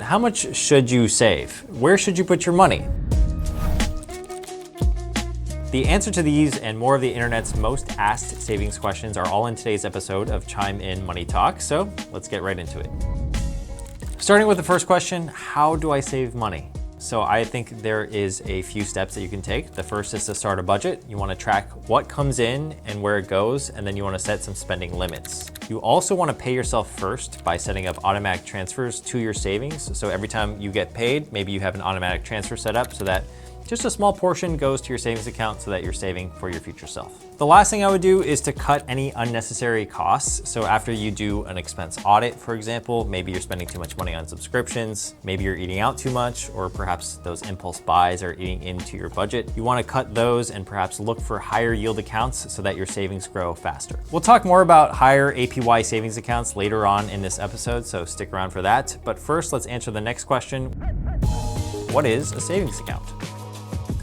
how much should you save? Where should you put your money? The answer to these and more of the internet's most asked savings questions are all in today's episode of Chime In Money Talk, so let's get right into it. Starting with the first question, how do I save money? So I think there is a few steps that you can take. The first is to start a budget. You want to track what comes in and where it goes, and then you want to set some spending limits. You also want to pay yourself first by setting up automatic transfers to your savings. So every time you get paid, maybe you have an automatic transfer set up so that just a small portion goes to your savings account so that you're saving for your future self. The last thing I would do is to cut any unnecessary costs. So after you do an expense audit, for example, maybe you're spending too much money on subscriptions, maybe you're eating out too much, or perhaps those impulse buys are eating into your budget. You want to cut those and perhaps look for higher yield accounts so that your savings grow faster. We'll talk more about higher APY savings accounts later on in this episode, so stick around for that. But first, let's answer the next question. What is a savings account?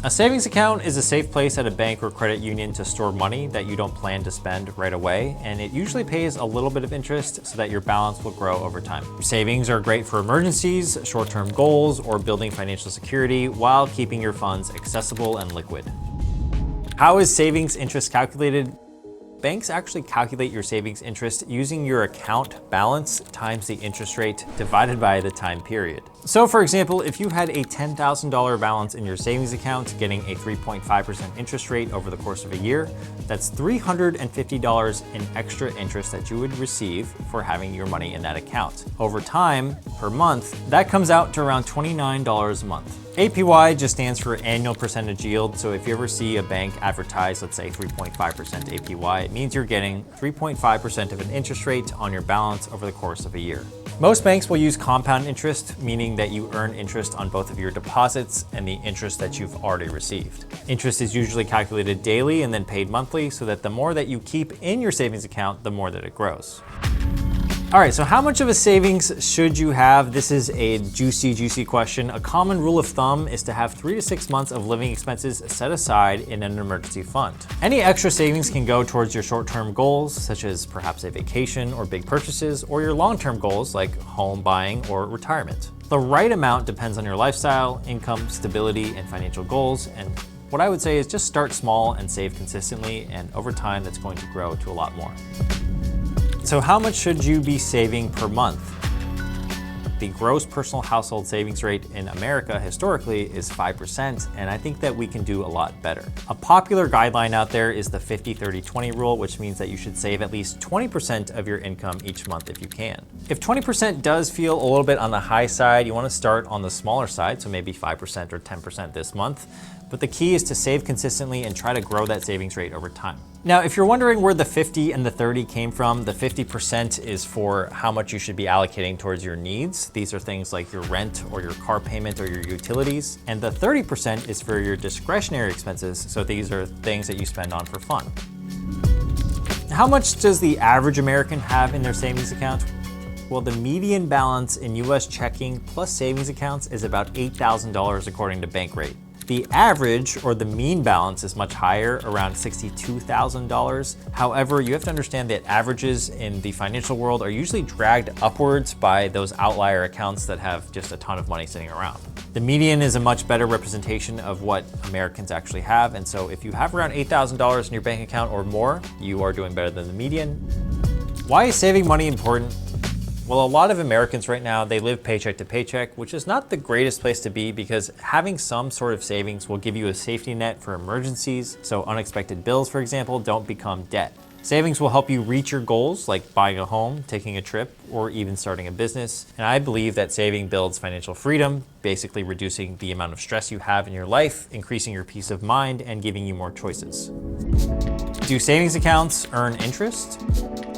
A savings account is a safe place at a bank or credit union to store money that you don't plan to spend right away, and it usually pays a little bit of interest so that your balance will grow over time. Savings are great for emergencies, short-term goals, or building financial security while keeping your funds accessible and liquid. How is savings interest calculated? Banks actually calculate your savings interest using your account balance times the interest rate divided by the time period. So for example, if you had a $10,000 balance in your savings account getting a 3.5% interest rate over the course of a year, that's $350 in extra interest that you would receive for having your money in that account. Over time, per month, that comes out to around $29 a month. APY just stands for annual percentage yield. So if you ever see a bank advertise, let's say 3.5% APY, it means you're getting 3.5% of an interest rate on your balance over the course of a year. Most banks will use compound interest, meaning that you earn interest on both of your deposits and the interest that you've already received. Interest is usually calculated daily and then paid monthly so that the more that you keep in your savings account, the more that it grows. All right, so how much of a savings should you have? This is a juicy question. A common rule of thumb is to have 3 to 6 months of living expenses set aside in an emergency fund. Any extra savings can go towards your short-term goals, such as perhaps a vacation or big purchases, or your long-term goals like home buying or retirement. The right amount depends on your lifestyle, income, stability, and financial goals. And what I would say is just start small and save consistently, and over time, that's going to grow to a lot more. So how much should you be saving per month? The gross personal household savings rate in America historically is 5%, and I think that we can do a lot better. A popular guideline out there is the 50-30-20 rule, which means that you should save at least 20% of your income each month if you can. If 20% does feel a little bit on the high side, you want to start on the smaller side, so maybe 5% or 10% this month. But the key is to save consistently and try to grow that savings rate over time. Now, if you're wondering where the 50 and the 30 came from, the 50% is for how much you should be allocating towards your needs. These are things like your rent or your car payment or your utilities. And the 30% is for your discretionary expenses. So these are things that you spend on for fun. How much does the average American have in their savings account? Well, the median balance in US checking plus savings accounts is about $8,000 according to Bankrate. The average or the mean balance is much higher, around $62,000. However, you have to understand that averages in the financial world are usually dragged upwards by those outlier accounts that have just a ton of money sitting around. The median is a much better representation of what Americans actually have. And so if you have around $8,000 in your bank account or more, you are doing better than the median. Why is saving money important? Well, a lot of Americans right now, they live paycheck to paycheck, which is not the greatest place to be because having some sort of savings will give you a safety net for emergencies. So unexpected bills, for example, don't become debt. Savings will help you reach your goals like buying a home, taking a trip, or even starting a business. And I believe that saving builds financial freedom, basically reducing the amount of stress you have in your life, increasing your peace of mind, and giving you more choices. Do savings accounts earn interest?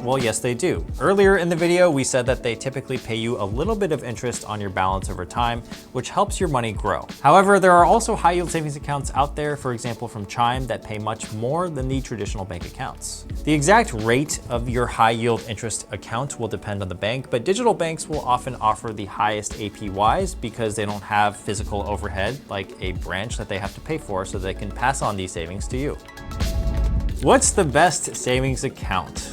Well, yes, they do. Earlier in the video, we said that they typically pay you a little bit of interest on your balance over time, which helps your money grow. However, there are also high yield savings accounts out there, for example, from Chime, that pay much more than the traditional bank accounts. The exact rate of your high yield interest account will depend on the bank, but digital banks will often offer the highest APYs because they don't have physical overhead like a branch that they have to pay for, so they can pass on these savings to you. What's the best savings account?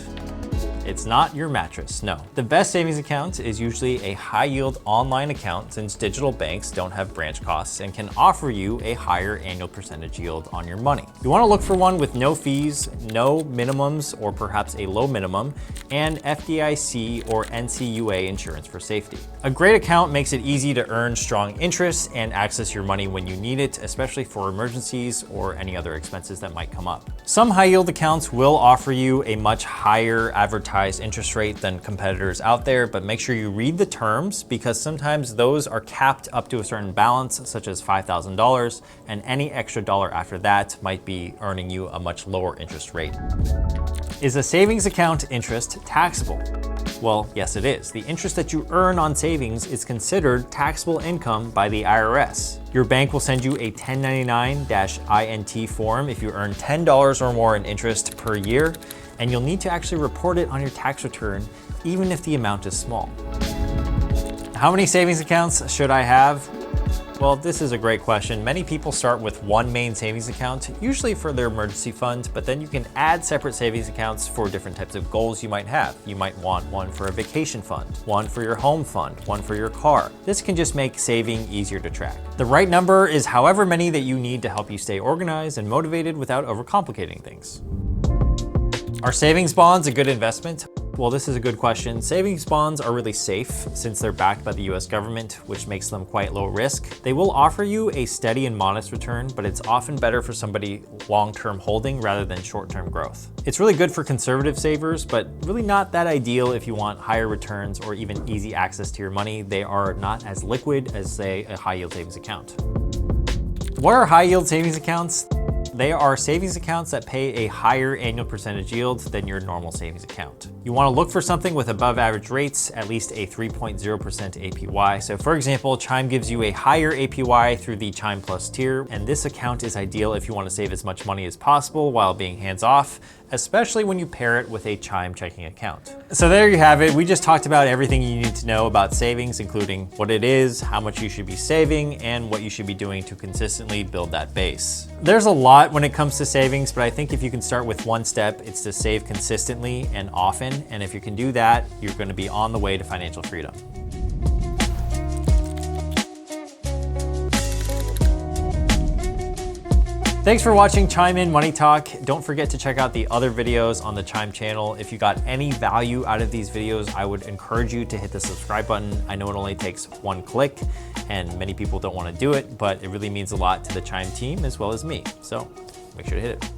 It's not your mattress, no. The best savings account is usually a high yield online account, since digital banks don't have branch costs and can offer you a higher annual percentage yield on your money. You wanna look for one with no fees, no minimums, or perhaps a low minimum, and FDIC or NCUA insurance for safety. A great account makes it easy to earn strong interest and access your money when you need it, especially for emergencies or any other expenses that might come up. Some high yield accounts will offer you a much higher advertised interest rate than competitors out there, but make sure you read the terms, because sometimes those are capped up to a certain balance, such as $5,000, and any extra dollar after that might be earning you a much lower interest rate. Is a savings account interest taxable? Well, yes, it is. The interest that you earn on savings is considered taxable income by the IRS. Your bank will send you a 1099-INT form if you earn $10 or more in interest per year, and you'll need to actually report it on your tax return, even if the amount is small. How many savings accounts should I have? Well, this is a great question. Many people start with one main savings account, usually for their emergency fund, but then you can add separate savings accounts for different types of goals you might have. You might want one for a vacation fund, one for your home fund, one for your car. This can just make saving easier to track. The right number is however many that you need to help you stay organized and motivated without overcomplicating things. Are savings bonds a good investment? Well, this is a good question. Savings bonds are really safe since they're backed by the US government, which makes them quite low risk. They will offer you a steady and modest return, but it's often better for somebody long-term holding rather than short-term growth. It's really good for conservative savers, but really not that ideal if you want higher returns or even easy access to your money. They are not as liquid as, say, a high-yield savings account. What are high-yield savings accounts? They are savings accounts that pay a higher annual percentage yield than your normal savings account. You want to look for something with above average rates, at least a 3.0% APY. So for example, Chime gives you a higher APY through the Chime Plus tier, and this account is ideal if you want to save as much money as possible while being hands-off, especially when you pair it with a Chime checking account. So there you have it. We just talked about everything you need to know about savings, including what it is, how much you should be saving, and what you should be doing to consistently build that base. There's a lot when it comes to savings, but I think if you can start with one step, it's to save consistently and often. And if you can do that, you're going to be on the way to financial freedom. Thanks for watching Chime In Money Talk. Don't forget to check out the other videos on the Chime channel. If you got any value out of these videos, I would encourage you to hit the subscribe button. I know it only takes one click and many people don't want to do it, but it really means a lot to the Chime team as well as me. So make sure to hit it.